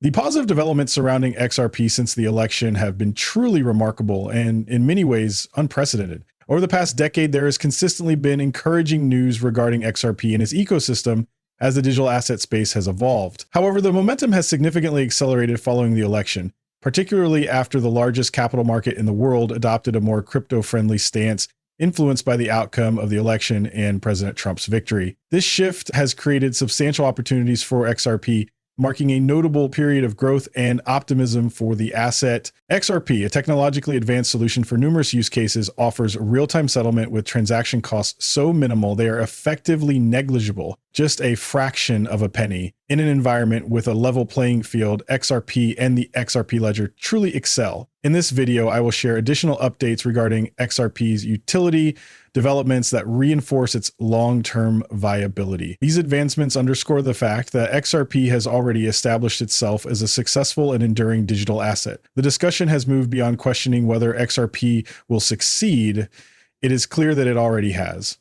The positive developments surrounding XRP since the election have been truly remarkable and, in many ways, unprecedented. Over the past decade, there has consistently been encouraging news regarding XRP and its ecosystem as the digital asset space has evolved. However, the momentum has significantly accelerated following the election, particularly after the largest capital market in the world adopted a more crypto-friendly stance influenced by the outcome of the election and President Trump's victory. This shift has created substantial opportunities for XRP, marking a notable period of growth and optimism for the asset. XRP, a technologically advanced solution for numerous use cases, offers real-time settlement with transaction costs so minimal they are effectively negligible, just a fraction of a penny. In an environment with a level playing field, XRP and the XRP Ledger truly excel. In this video, I will share additional updates regarding XRP's utility, developments that reinforce its long-term viability. These advancements underscore the fact that XRP has already established itself as a successful and enduring digital asset. The discussion has moved beyond questioning whether XRP will succeed. It is clear that it already has.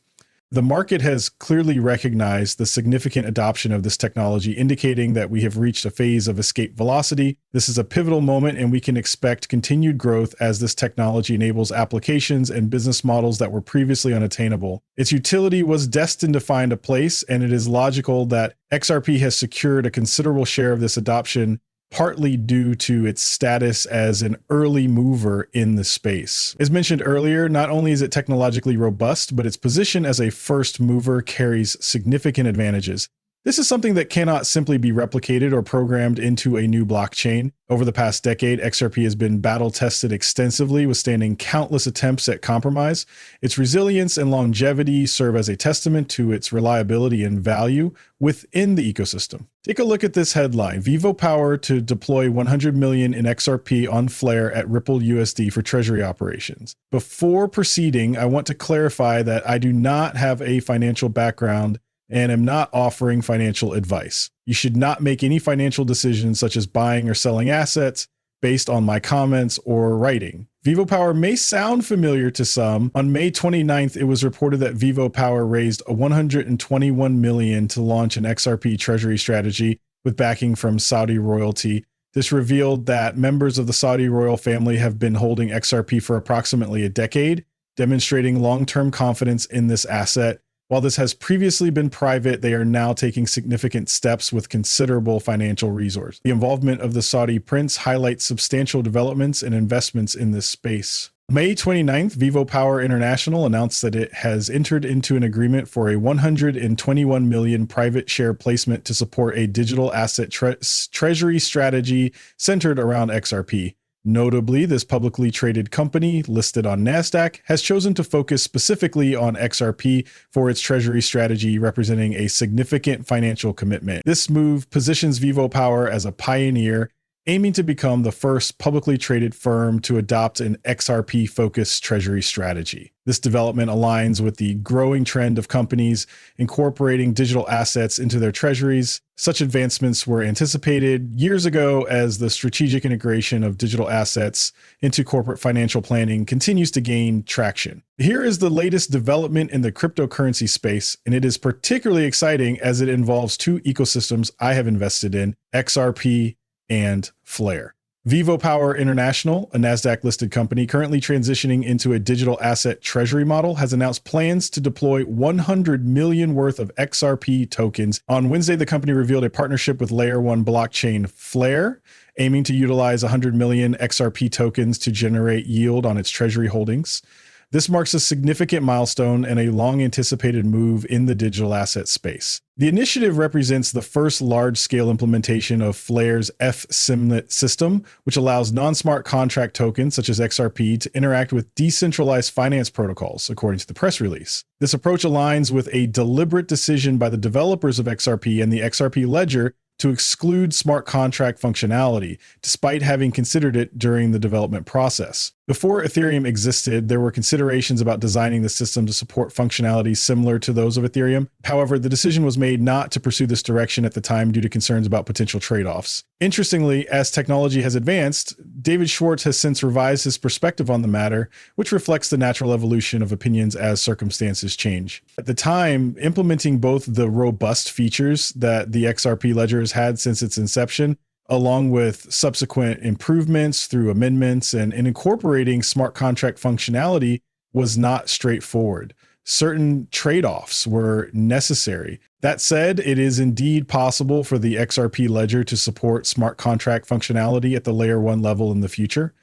The market has clearly recognized the significant adoption of this technology, indicating that we have reached a phase of escape velocity. This is a pivotal moment, and we can expect continued growth as this technology enables applications and business models that were previously unattainable. Its utility was destined to find a place, and it is logical that XRP has secured a considerable share of this adoption, partly due to its status as an early mover in the space. As mentioned earlier, not only is it technologically robust, but its position as a first mover carries significant advantages. This is something that cannot simply be replicated or programmed into a new blockchain. Over the past decade, XRP has been battle-tested extensively, withstanding countless attempts at compromise. Its resilience and longevity serve as a testament to its reliability and value within the ecosystem. Take a look at this headline: Vivo Power to deploy 100 million in XRP on Flare at Ripple USD for treasury operations. Before proceeding, I want to clarify that I do not have a financial background and am not offering financial advice. You should not make any financial decisions such as buying or selling assets based on my comments or writing. Vivo Power may sound familiar to some. On May 29th, it was reported that Vivo Power raised $121 million to launch an XRP treasury strategy with backing from Saudi royalty. This revealed that members of the Saudi royal family have been holding XRP for approximately a decade, demonstrating long-term confidence in this asset. While this has previously been private, they are now taking significant steps with considerable financial resource. The involvement of the Saudi prince highlights substantial developments and investments in this space. May 29th, Vivo Power International announced that it has entered into an agreement for a 121 million private share placement to support a digital asset treasury strategy centered around XRP. Notably, this publicly traded company, listed on NASDAQ, has chosen to focus specifically on XRP for its treasury strategy, representing a significant financial commitment. This move positions Vivo Power as a pioneer, aiming to become the first publicly traded firm to adopt an XRP-focused treasury strategy. This development aligns with the growing trend of companies incorporating digital assets into their treasuries. Such advancements were anticipated years ago as the strategic integration of digital assets into corporate financial planning continues to gain traction. Here is the latest development in the cryptocurrency space, and it is particularly exciting as it involves two ecosystems I have invested in: XRP and Flare. Vivo Power International, a NASDAQ-listed company currently transitioning into a digital asset treasury model, has announced plans to deploy 100 million worth of XRP tokens. On Wednesday, the company revealed a partnership with Layer 1 blockchain Flare, aiming to utilize 100 million XRP tokens to generate yield on its treasury holdings. This marks a significant milestone and a long-anticipated move in the digital asset space. The initiative represents the first large-scale implementation of Flare's F-Simnet system, which allows non-smart contract tokens such as XRP to interact with decentralized finance protocols, according to the press release. This approach aligns with a deliberate decision by the developers of XRP and the XRP Ledger to exclude smart contract functionality, despite having considered it during the development process. Before Ethereum existed, there were considerations about designing the system to support functionalities similar to those of Ethereum. However, the decision was made not to pursue this direction at the time due to concerns about potential trade-offs. Interestingly, as technology has advanced, David Schwartz has since revised his perspective on the matter, which reflects the natural evolution of opinions as circumstances change. At the time, implementing both the robust features that the XRP Ledger has had since its inception, along with subsequent improvements through amendments and incorporating smart contract functionality, was not straightforward. Certain trade-offs were necessary. That said, it is indeed possible for the XRP Ledger to support smart contract functionality at the layer 1 level in the future.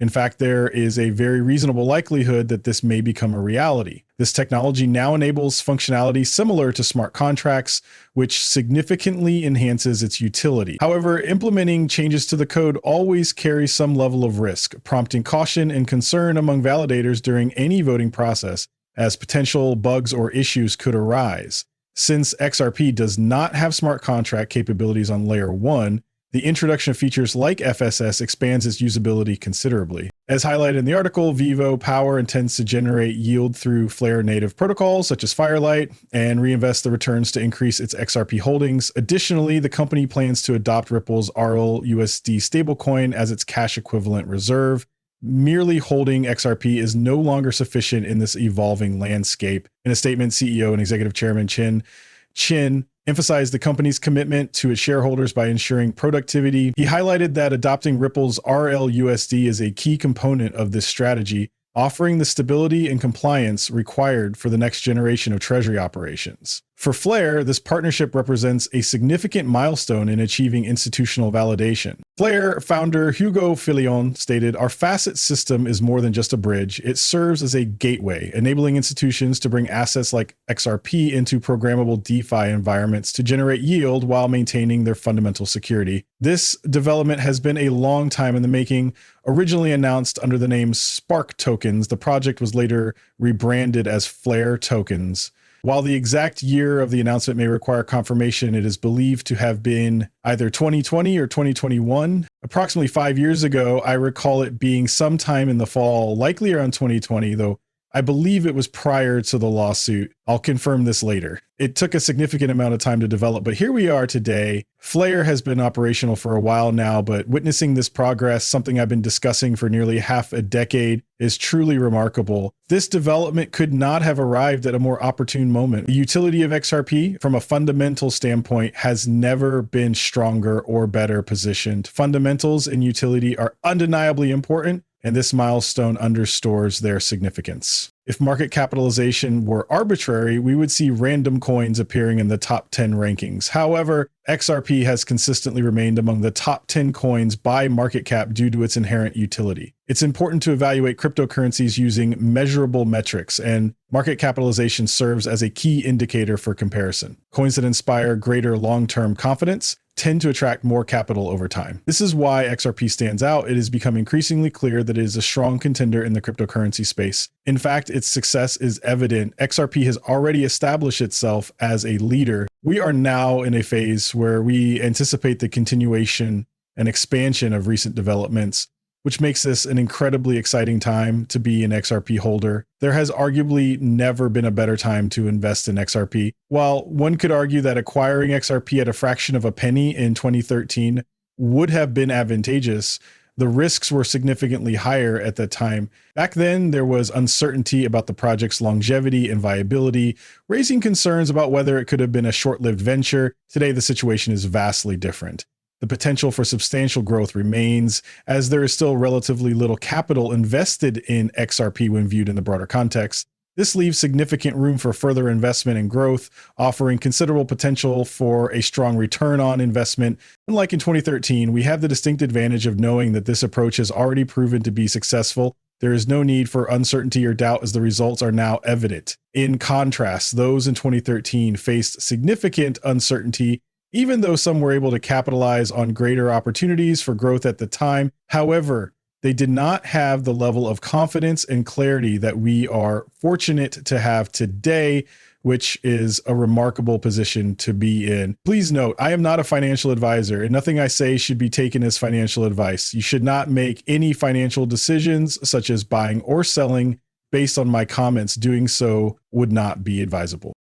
In fact, there is a very reasonable likelihood that this may become a reality. This technology now enables functionality similar to smart contracts, which significantly enhances its utility. However, implementing changes to the code always carries some level of risk, prompting caution and concern among validators during any voting process, as potential bugs or issues could arise. Since XRP does not have smart contract capabilities on layer 1, the introduction of features like FSS expands its usability considerably. As highlighted in the article, Vivo Power intends to generate yield through Flare native protocols such as Firelight and reinvest the returns to increase its XRP holdings. Additionally, the company plans to adopt Ripple's RLUSD stablecoin as its cash equivalent reserve. Merely holding XRP is no longer sufficient in this evolving landscape. In a statement, CEO and Executive Chairman Chin emphasized the company's commitment to its shareholders by ensuring productivity. He highlighted that adopting Ripple's RLUSD is a key component of this strategy, offering the stability and compliance required for the next generation of treasury operations. For Flare, this partnership represents a significant milestone in achieving institutional validation. Flare founder Hugo Filion stated, "Our facet system is more than just a bridge. It serves as a gateway, enabling institutions to bring assets like XRP into programmable DeFi environments to generate yield while maintaining their fundamental security." This development has been a long time in the making. Originally announced under the name Spark Tokens, the project was later rebranded as Flare Tokens. While the exact year of the announcement may require confirmation, it is believed to have been either 2020 or 2021. Approximately 5 years ago, I recall it being sometime in the fall, likely around 2020, though I believe it was prior to the lawsuit. I'll confirm this later. It took a significant amount of time to develop, but here we are today. Flare has been operational for a while now, but witnessing this progress, something I've been discussing for nearly half a decade, is truly remarkable. This development could not have arrived at a more opportune moment. The utility of XRP, from a fundamental standpoint, has never been stronger or better positioned. Fundamentals and utility are undeniably important, and this milestone underscores their significance. If market capitalization were arbitrary, we would see random coins appearing in the top 10 rankings. However, XRP has consistently remained among the top 10 coins by market cap due to its inherent utility. It's important to evaluate cryptocurrencies using measurable metrics, and market capitalization serves as a key indicator for comparison. Coins that inspire greater long-term confidence tend to attract more capital over time. This is why XRP stands out. It has become increasingly clear that it is a strong contender in the cryptocurrency space. In fact, its success is evident. XRP has already established itself as a leader. We are now in a phase where we anticipate the continuation and expansion of recent developments, which makes this an incredibly exciting time to be an XRP holder. There has arguably never been a better time to invest in XRP. While one could argue that acquiring XRP at a fraction of a penny in 2013 would have been advantageous, the risks were significantly higher at that time. Back then, there was uncertainty about the project's longevity and viability, raising concerns about whether it could have been a short-lived venture. Today, the situation is vastly different. The potential for substantial growth remains, as there is still relatively little capital invested in XRP when viewed in the broader context. This leaves significant room for further investment and growth, offering considerable potential for a strong return on investment. Unlike in 2013, we have the distinct advantage of knowing that this approach has already proven to be successful. There is no need for uncertainty or doubt, as the results are now evident. In contrast, those in 2013 faced significant uncertainty, even though some were able to capitalize on greater opportunities for growth at the time. However, they did not have the level of confidence and clarity that we are fortunate to have today, which is a remarkable position to be in. Please note, I am not a financial advisor, and nothing I say should be taken as financial advice. You should not make any financial decisions, such as buying or selling, based on my comments. Doing so would not be advisable.